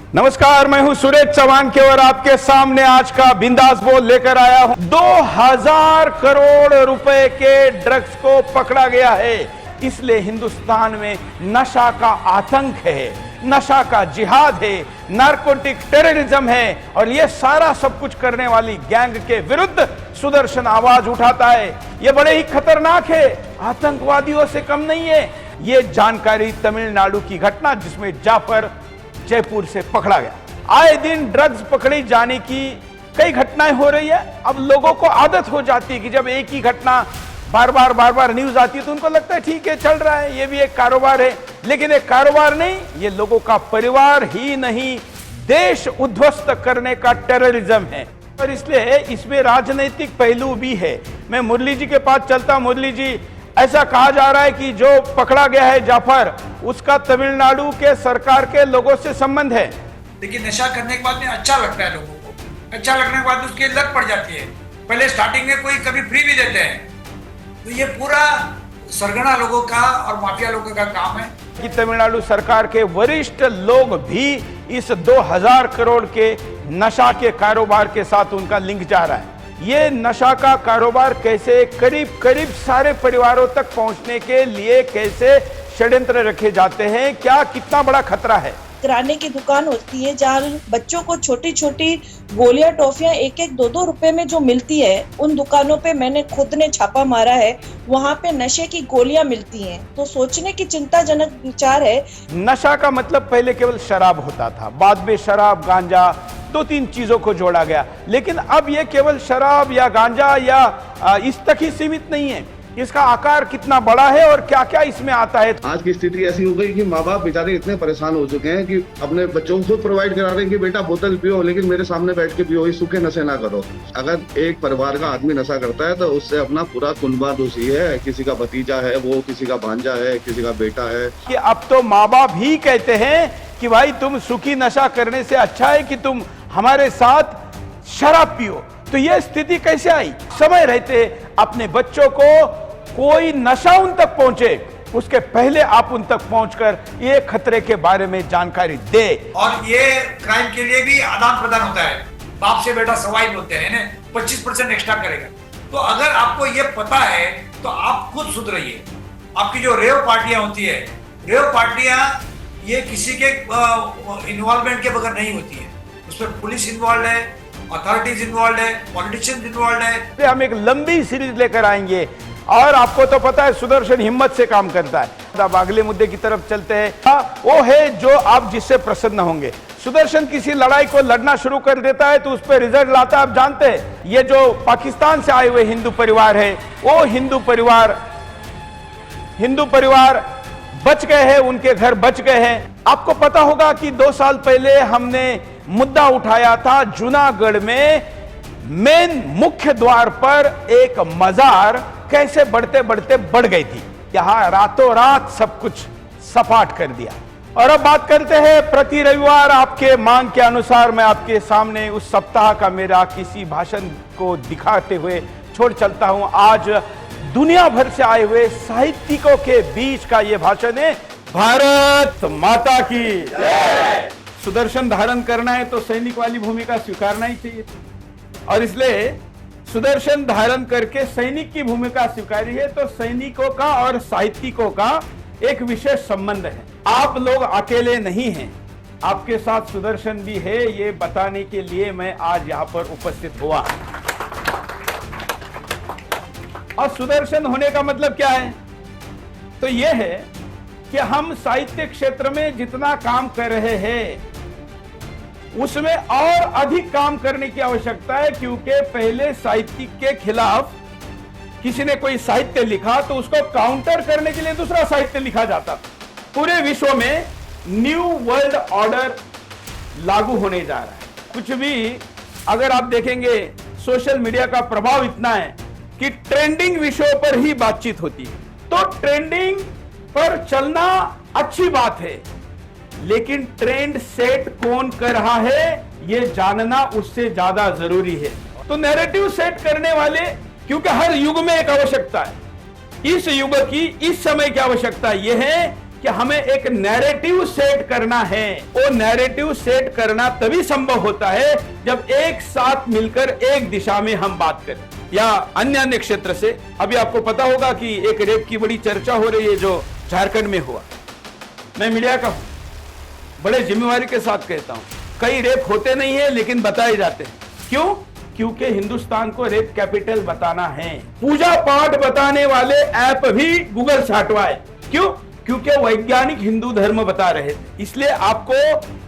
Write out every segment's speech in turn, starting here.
नमस्कार, मैं हूं सुरेश चौहान के और आपके सामने आज का बिंदास बोल लेकर आया हूं। 2000 करोड़ रुपए के ड्रग्स को पकड़ा गया है। इसलिए हिंदुस्तान में नशा का आतंक है, नशा का जिहाद है, नारकोटिक टेररिज्म है और यह सारा सब कुछ करने वाली गैंग के विरुद्ध सुदर्शन आवाज उठाता है। यह बड़े ही खतरनाक है, आतंकवादियों से कम नहीं है। यह जानकारी तमिलनाडु की घटना जिसमें जाफर जयपुर से पकड़ा गया। आए दिन ड्रग्स पकड़ी जाने की कई घटनाएं हो रही है। अब लोगों को आदत हो जाती है कि जब एक ही घटना बार बार न्यूज आती है तो उनको लगता है ठीक है, चल रहा है, ये भी एक कारोबार है। लेकिन एक कारोबार नहीं, ये लोगों का परिवार ही नहीं, देश उद्ध्वस्त करने का टेररिज्म है। और इसलिए इसमें राजनीतिक पहलू भी है। मैं मुरली जी के पास चलता। मुरली जी, ऐसा कहा जा रहा है कि जो पकड़ा गया है जाफर, उसका तमिलनाडु के सरकार के लोगों से संबंध है। देखिए, नशा करने के बाद में अच्छा लगता है लोगों को, अच्छा लगने के बाद उसकी लत पड़ जाती है। पहले स्टार्टिंग में कोई कभी फ्री भी देते हैं, तो ये पूरा सरगना लोगों का और माफिया लोगों का काम है कि तमिलनाडु सरकार के वरिष्ठ लोग भी इस 2000 करोड़ के नशा के कारोबार के साथ उनका लिंक जा रहा है। ये नशा का कारोबार कैसे करीब सारे परिवारों तक पहुंचने के लिए कैसे षड्यंत्र रखे जाते हैं, क्या कितना बड़ा खतरा है। किराने की दुकान होती है जहाँ बच्चों को छोटी छोटी गोलियां, टॉफियां 1-1, 2-2 रुपए में जो मिलती है, उन दुकानों पे मैंने खुद ने छापा मारा है। वहाँ पे नशे की गोलियां मिलती हैं, तो सोचने की चिंताजनक विचार है। नशा का मतलब पहले केवल शराब होता था, बाद में शराब, गांजा, 2-3 चीजों को जोड़ा गया। लेकिन अब यह केवल शराब या गांजा या इस तक ही सीमित नहीं है। इसका आकार कितना बड़ा है और क्या क्या इसमें आता है। आज की स्थिति ऐसी हो गई कि माँ बाप बेचारे इतने परेशान हो चुके हैं कि अपने बच्चों को खुद प्रोवाइड करा रहे हैं कि बेटा बोतल पियो, लेकिन मेरे सामने बैठ के पियो, इस सूखे नशे ना करो। अगर एक परिवार का आदमी नशा करता है तो उससे अपना पूरा कुनबा दोषी है। किसी का भतीजा है वो, किसी का भांजा है, किसी का बेटा है। कि अब तो माँ बाप ही कहते हैं कि भाई तुम सूखी नशा करने से अच्छा है कि तुम हमारे साथ शराब पियो। तो यह स्थिति कैसे आई? समय रहते अपने बच्चों को कोई नशा उन तक पहुंचे, उसके पहले आप उन तक पहुंचकर ये खतरे के बारे में जानकारी दे। और ये क्राइम के लिए भी आदान प्रदान होता है। बाप से बेटा सवाई बोलते हैं ना, 25% एक्स्ट्रा करेगा। तो अगर आपको ये पता है तो आप खुद सुधरिए। आपकी जो रेव पार्टियां होती है, रेव पार्टियां ये किसी के इन्वॉल्वमेंट के बगैर नहीं होती है। उसमें पुलिस इन्वॉल्व है, अथॉरिटीज इन्वॉल्व है, पॉलिटिशियंस इन्वॉल्व है। हम एक लंबी सीरीज लेकर आएंगे और आपको तो पता है सुदर्शन हिम्मत से काम करता है। अब अगले मुद्दे की तरफ चलते हैं। वो है जो आप जिससे प्रसन्न होंगे। सुदर्शन किसी लड़ाई को लड़ना शुरू कर देता है तो उस पर रिजल्ट लाता है। आप जानते हैं ये जो पाकिस्तान से आए हुए हिंदू परिवार है, वो हिंदू परिवार बच गए हैं, उनके घर बच गए हैं। आपको पता होगा कि 2 साल पहले हमने मुद्दा उठाया था, जूनागढ़ में मेन मुख्य द्वार पर एक मजार कैसे बढ़ते बढ़ते बढ़ गई थी। यहां रातों रात सब कुछ सपाट कर दिया। और अब बात करते हैं, प्रति रविवार आपके मांग के अनुसार मैं आपके सामने उस सप्ताह का मेरा किसी भाषण को दिखाते हुए छोड़ चलता हूं। आज दुनिया भर से आए हुए साहित्यिकों के बीच का यह भाषण है। भारत माता की जय। सुदर्शन धारण करना है तो सैनिक वाली भूमिका स्वीकारना ही चाहिए और इसलिए सुदर्शन धारण करके सैनिक की भूमिका स्वीकारी है। तो सैनिकों का और साहित्यिकों का एक विशेष संबंध है। आप लोग अकेले नहीं हैं, आपके साथ सुदर्शन भी है, ये बताने के लिए मैं आज यहां पर उपस्थित हुआ। और सुदर्शन होने का मतलब क्या है? तो यह है कि हम साहित्य क्षेत्र में जितना काम कर रहे हैं उसमें और अधिक काम करने की आवश्यकता है, क्योंकि पहले साहित्यिक के खिलाफ किसी ने कोई साहित्य लिखा तो उसको काउंटर करने के लिए दूसरा साहित्य लिखा जाता। पूरे विश्व में न्यू वर्ल्ड ऑर्डर लागू होने जा रहा है। कुछ भी अगर आप देखेंगे, सोशल मीडिया का प्रभाव इतना है कि ट्रेंडिंग विषयों पर ही बातचीत होती है। तो ट्रेंडिंग पर चलना अच्छी बात है, लेकिन ट्रेंड सेट कौन कर रहा है यह जानना उससे ज्यादा जरूरी है। तो नैरेटिव सेट करने वाले, क्योंकि हर युग में एक आवश्यकता है, इस युग की, इस समय की आवश्यकता यह है कि हमें एक नैरेटिव सेट करना है। वो नैरेटिव सेट करना तभी संभव होता है जब एक साथ मिलकर एक दिशा में हम बात करें। या अन्य क्षेत्र से अभी आपको पता होगा कि एक रेप की बड़ी चर्चा हो रही है जो झारखंड में हुआ। मैं मीडिया का हूं, बड़े जिम्मेवारी के साथ कहता हूं, कई रेप होते नहीं है लेकिन बताए जाते हैं। क्यों? क्योंकि हिंदुस्तान को रेप कैपिटल बताना है। पूजा पाठ बताने वाले ऐप भी गूगल से हटवाए। क्यों? क्योंकि वैज्ञानिक हिंदू धर्म बता रहे थे। इसलिए आपको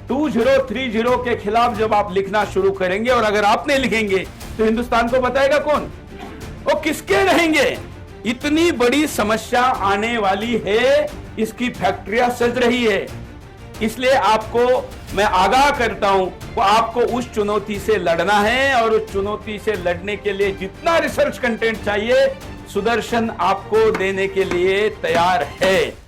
2030 के खिलाफ जब आप लिखना शुरू करेंगे, और अगर आप नहीं लिखेंगे तो हिंदुस्तान को बताएगा कौन? वो किसके रहेंगे? इतनी बड़ी समस्या आने वाली है, इसकी फैक्ट्रियां सज रही है। इसलिए आपको मैं आगाह करता हूं कि आपको उस चुनौती से लड़ना है, और उस चुनौती से लड़ने के लिए जितना रिसर्च कंटेंट चाहिए सुदर्शन आपको देने के लिए तैयार है।